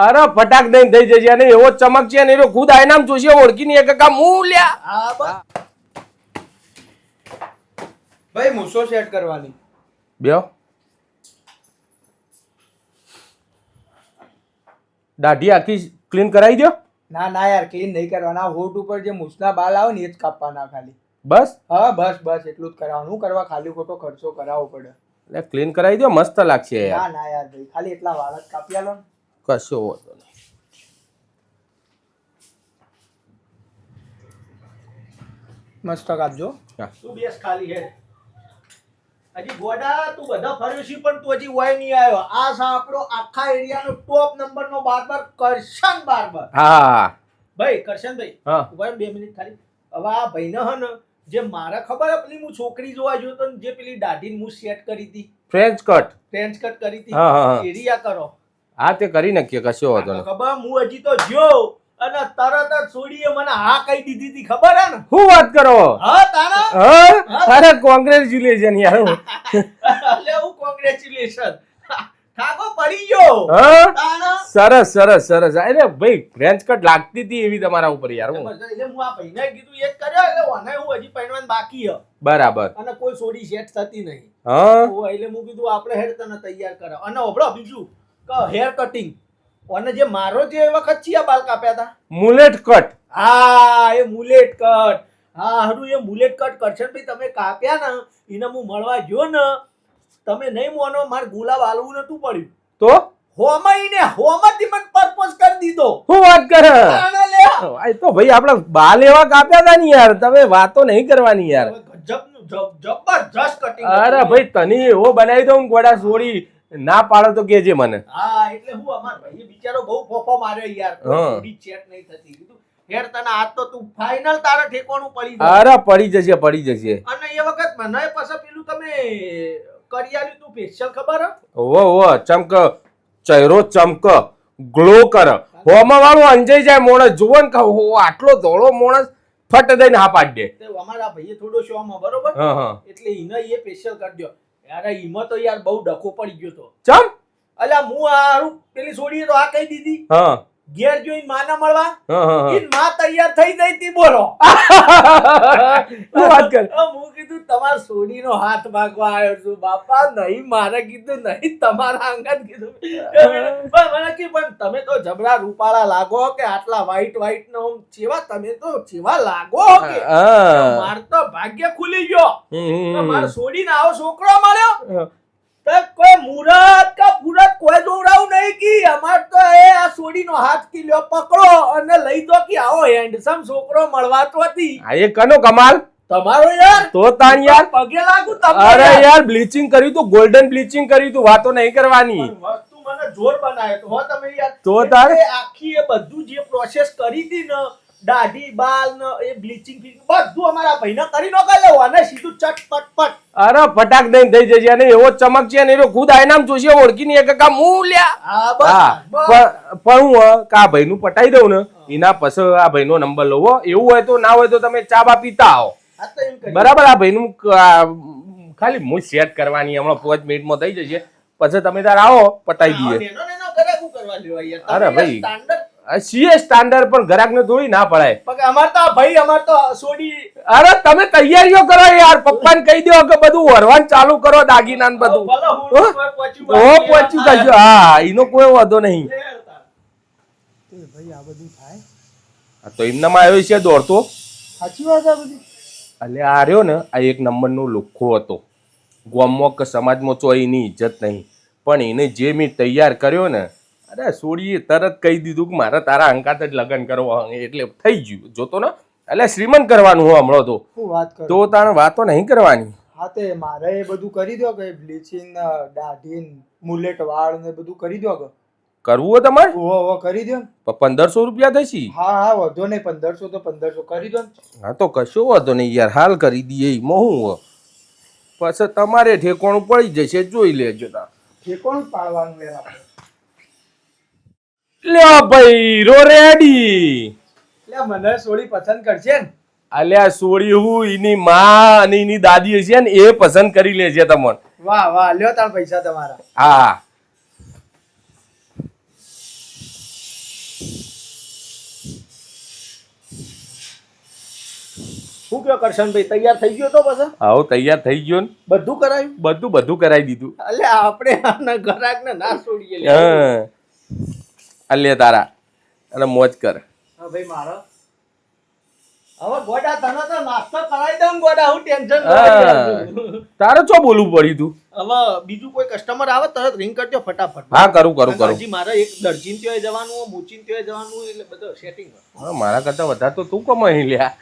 અરે ફટાક દઈને થઈ જશે અને એવો ચમક છે ને એનો ખુદ આયનામ જોશે ઓળખી નહીં કાકા મૂલ્યા. હા ભાઈ મૂસો સેટ કરવાની. બેહો. દાઢી આખી ક્લીન કરાવી દો. ના ના યાર ક્લીન નહીં કરવાના. હોઠ ઉપર જે મૂછના બાલ આવે ને એ જ કાપવાના ખાલી. બસ હા બસ એટલું જ કરાવવાનું. હું કરવા ખાલી ખોટો ખર્ચો કરાવવો પડે. એટલે ક્લીન કરાવી દો મસ્ત લાગશે યાર. ના યાર ભાઈ ખાલી એટલા વાળ જ કાપી આલો ને. કશો વાંધો નહીં. મસ્ત કાપજો. તું બેસ ખાલી હે. હજી ગોડા તું બધા ફર્યો છે પણ તું હજી વાય નહીં આવ્યો. આ છે આપણો આખા એરિયાનો ટોપ નંબરનો બાર્બર કરશન બાર્બર. હા ભાઈ કરશનભાઈ હા ઉભા 2 મિનિટ ખાલી. હવે આ ભાઈને હે ને જે મારા ખબર હે પેલી હું છોકરી જોવા ગયો તો ને જે પેલી દાઢી હું સેટ કરી હતી ફ્રેન્ચ કટ. ફ્રેન્ચ કટ કરી હતી હા, હા. એરિયા કરો. હા તે કરી નાખીએ કશો વાંધો નહીં. ખબર હું હજી તો જ્યો અને તરત જ છોડીએ મને હા કહી દીધી હતી ખબર હે ને. શું વાત કરો? હા તારા હા અરે કોંગ્રેચ્યુલેશન યાર. એટલે હું કોંગ્રેચ્યુલેશન ઠાકો પડી ગયો. હા તારા સરસ સરસ સરસ. અરે ભાઈ ફ્રેન્ચ કટ લાગતી હતી એવી તમારા ઉપર યાર. એટલે હું આ ભાઈને કીધું એ જ કર્યો એટલે ઓને હું હજી પહેરવાનું બાકી હે બરાબર. અને કોઈ સોડી સેટ થતી નહીં. હા એટલે હું કીધું આપણે હેર તને તૈયાર કરાવ. અને ઓબળો બીજું કે હેર કટિંગ અને જે મારો જે વખત ચિયા બાલ કાપ્યા હતા મુલેટ કટ. હા એ મુલેટ કટ. હા હરું એ મુલેટ કટ કરશન ભાઈ તમે કાપ્યા ને એને હું મળવા ગયો ને તમે નહીં મોનો માર ગુલાબ આલવું નતું પડ્યું તો હોમાઈને હોમાંથી મને પરપોઝ કરી દીધો. શું વાત કરે? આને લે આ તો ભાઈ આપડા બાલ એવા કાપ્યા હતા ને યાર. તમે વાતો નહીં કરવાની યાર. ગજબનું જબરજસ્ત કટિંગ. અરે ભાઈ તને એવો બનાવી દઉં ગોડા સોડી ના પાડો તો કેજે મને. હા એટલે હું અમાર ભાઈ બિચારો બહુ ફોફો માર્યો યાર. સોડી ચેટ નહીં થતી. કીધું હેર તને આજ તો તું ફાઇનલ તારે ઠેકોણું પડી જાય. અરે પડી જશે પડી જશે. અને એ વખત મને પાછા પેલું તમે કરી આલ્યું તું ફેશિયલ ખબર હે? ઓ ચમક ચહેરો ચમક ગ્લો કર. હોમાં વાળું અંજાઈ જાય મોણસ જુઓ ને આટલો ધોળો મોણસ ફટ દઈને હા પાડી દે. તે અમારા ભાઈએ થોડો શો માં બરોબર હા હા એટલે ઈને એ ફેશિયલ કરી દો. યાર ઈમાં તો યાર બહુ ડખો પડી ગયો તો. ચમ અલ્યા હું આ પેલી છોડીએ તો આ કહી દીધી હા ઘેર જોઈને માના મળવા હા હા ઈન માં તૈયાર થઈ ગઈ તી બોલો. શું વાત કર? હું કીધું તમાર સોડીનો હાથ ભાગવા આવ્યો છું બાપા. નહીં મારે કીધું નહીં તમારા અંગત કીધું. પણ મને કે પણ તમે તો જબરા રૂપાળા લાગો કે આટલા વ્હાઈટ નો ચેવા તમે તો ચેવા લાગો કે માર તો ભાગ્ય ખુલી ગયો. મારે સોડીને આવો છોકરો મળ્યો તો કોઈ મુરત કા પુરત કોઈ જોવડાવું નહીં કી અમાર તો એ આ સોડીનો હાથ કિલ્યો પકડો અને લઈ દો કે આવો હેન્ડસમ છોકરો મળવાતો હતી. આ એ કનો કમાલ તમારો યાર તો તાણ યાર પગે લાગુ તમને. અરે યાર બ્લીચિંગ કર્યું તું ગોલ્ડન બ્લીચિંગ કર્યું તું વાતો નહીં કરવાની. વસ્તુ મને જોર બનાવ્યો તો હો તમે યાર. તો તાર એ આખી એ બધું જે પ્રોસેસ કરી હતી ને દાઢી બાલ ને એ બ્લીચિંગ બધું અમારા ભાઈને કરી નો કરે અને સીધું ચટપટ. અરે ફટાક દઈને થઈ જશે અને એવો ચમક છે ને એનો ખુદ આયનામ જોશે ઓળખી નહીં કાકા મૂલ્યા. હા હા બસ પણ હું આ ભાઈ નું પટાઈ દઉં ને એના પછી આ ભાઈ નો નંબર લવો. એવું હોય તો ના હોય તો તમે ચા બા પીતા આવો. આ તો એમ કરી બરાબર. આ ભાઈ નું ખાલી હું સેટ કરવાની હમણાં 5 મિનિટમાં થઈ જશે પછી તમે તાર આવો પટાઈ દઈએ. નેનો ઘરે શું કરવા લેવા યાર. અરે ભાઈ. સ્ટાન્ડર્ડ સીએ સ્ટાન્ડર્ડ પણ ગ્રાહક ને થોડી ના પડાય. પગ અમાર તો ભાઈ અમાર તો સોડી. અરે તમે તૈયારીઓ કરો યાર. પપ્પાને કહી દો કે બધું વરવાન ચાલુ કરો દાગીના ને બધું. ભલે હું પહોંચ્યું ઓ પહોંચ્યું કજો. હા એનો કોઈ વાંધો નહીં. ભાઈ આ બધું થાય આ તો એમનામાં આવ્યો છે દોડતો. સાચી વાત આ બધી. એટલે આ રહ્યો ને આ એક નંબરનો લુખ્ખો હતો. ગામમાં કે સમાજમાં તો એની ઇજ્જત નહીં પણ એને જે મેં તૈયાર કર્યો ને અરે સોડીએ તરત કહી દીધું કે મારે તારા અંકાત જ લગ્ન કરવા એટલે થઈ ગયું જોતો ને. એટલે શ્રીમંત કરવાનું હું હમણાં તો. શું વાત કરો? તો તારે વાતો નહીં કરવાની. હા તે મારે એ બધું કરી દો કે બ્લીચિંગ દાઢી મુલેટ વાળ ને બધું કરી દો કે કરવું હોય તમારે ઓહો કરી દો. 1500 રૂપિયા થશે. હા વધો નહીં 1500 તો 1500 કરી દો. હા તો કશો વાંધો નહીં યાર હાલ કરી દઈએ. હું પછી તમારે ઠેકોણું પડી જશે જોઈ લેજો. ઠેકોણું પાડવાનું યાર આપણે. લ્યો ભાઈ રો રેડી. એટલે મને સોડી પસંદ કરશે ને. અલ્યા સોડી હું એની માં અને એની દાદી છે ને એ પસંદ કરી લે છે તમને. વાહ વાહ લ્યો તાર પૈસા તમારા. હા શું કયો કરશનભાઈ તૈયાર થઈ ગયો તો પછી આવો તૈયાર થઈ ગયો ને બધું કરાયું બધું કરાવી દીધું. એટલે આપણે આના ગ્રાહકને ના છોડીએ લે. હા અલ્યા તારા અને મોજ કર. હા ભાઈ મારો હવે ગોડા તને તો નાસ્તો કરાવી દઉં ગોડા હું ટેન્શન હા. તારે ચો બોલવું પડ્યું તું? હવે બીજું કોઈ કસ્ટમર આવે તરત રિંગ કરજો ફટાફટ. હા કરું. હજી મારે એક દરજીન ત્યોય જવાનું મોચીન ત્યોય જવાનું એટલે બધું સેટિંગ. હા મારા કરતા વધારે તો તું કમાઈ લ્યા.